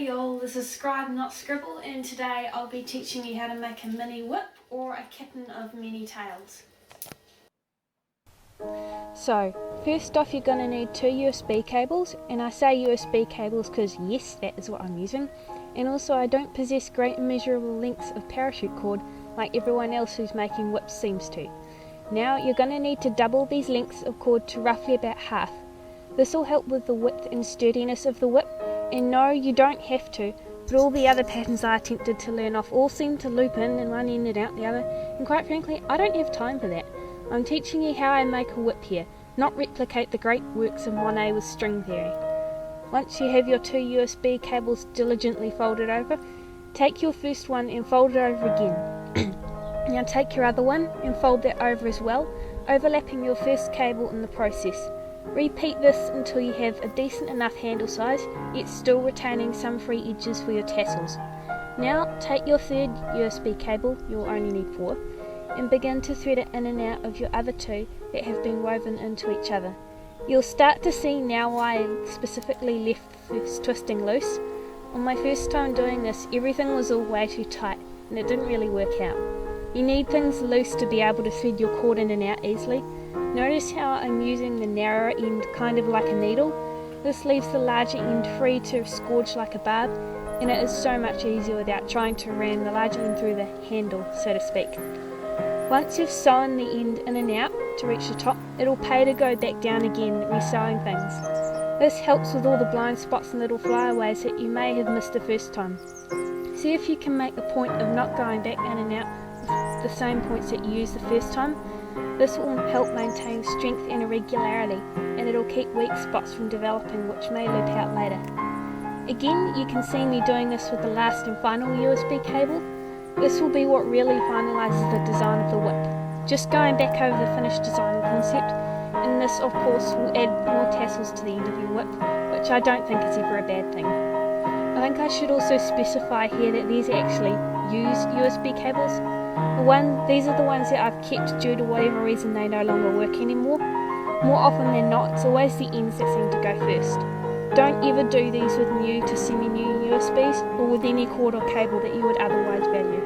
Hey y'all, this is Scribe Not Scribble, and today I'll be teaching you how to make a mini whip or a kitten of many tails. So, first off you're going to need two USB cables, and I say USB cables because yes, that is what I'm using, and also I don't possess great immeasurable lengths of parachute cord like everyone else who's making whips seems to. Now you're going to need to double these lengths of cord to roughly about half. This will help with the width and sturdiness of the whip, and no, you don't have to, but all the other patterns I attempted to learn off all seem to loop in and one end and out the other, and quite frankly I don't have time for that. I'm teaching you how I make a whip here, not replicate the great works of Monet with string theory. Once you have your two USB cables diligently folded over, take your first one and fold it over again. Now take your other one and fold that over as well, overlapping your first cable in the process. Repeat this until you have a decent enough handle size, yet still retaining some free edges for your tassels. Now take your third USB cable, you'll only need 4, and begin to thread it in and out of your other two that have been woven into each other. You'll start to see now why I specifically left the first twisting loose. On my first time doing this, everything was all way too tight and it didn't really work out. You need things loose to be able to thread your cord in and out easily. Notice how I'm using the narrower end kind of like a needle. This leaves the larger end free to scourge like a barb, and it is so much easier without trying to ram the larger end through the handle, so to speak. Once you've sewn the end in and out to reach the top, it'll pay to go back down again re-sewing things. This helps with all the blind spots and little flyaways that you may have missed the first time. See if you can make a point of not going back in and out with the same points that you used the first time. This will help maintain strength and irregularity, and it'll keep weak spots from developing, which may loop out later. Again, you can see me doing this with the last and final USB cable. This will be what really finalises the design of the whip. Just going back over the finished design concept, and this of course will add more tassels to the end of your whip, which I don't think is ever a bad thing. I think I should also specify here that these are actually used USB cables. These are the ones that I've kept due to whatever reason they no longer work anymore. More often than not, it's always the ends that seem to go first. Don't ever do these with new to semi-new USBs or with any cord or cable that you would otherwise value.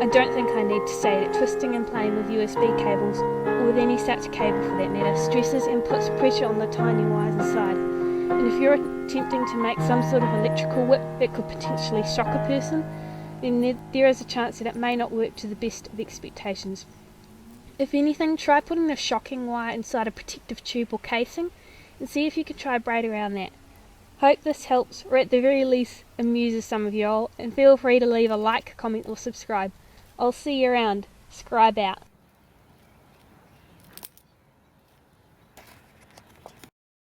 I don't think I need to say that twisting and playing with USB cables, or with any such cable for that matter, stresses and puts pressure on the tiny wires inside. And if you're attempting to make some sort of electrical whip that could potentially shock a person, then there is a chance that it may not work to the best of expectations. If anything, try putting the shocking wire inside a protective tube or casing and see if you can try braid around that. Hope this helps, or at the very least amuses some of you all, and feel free to leave a like, comment or subscribe. I'll see you around. Scribe out.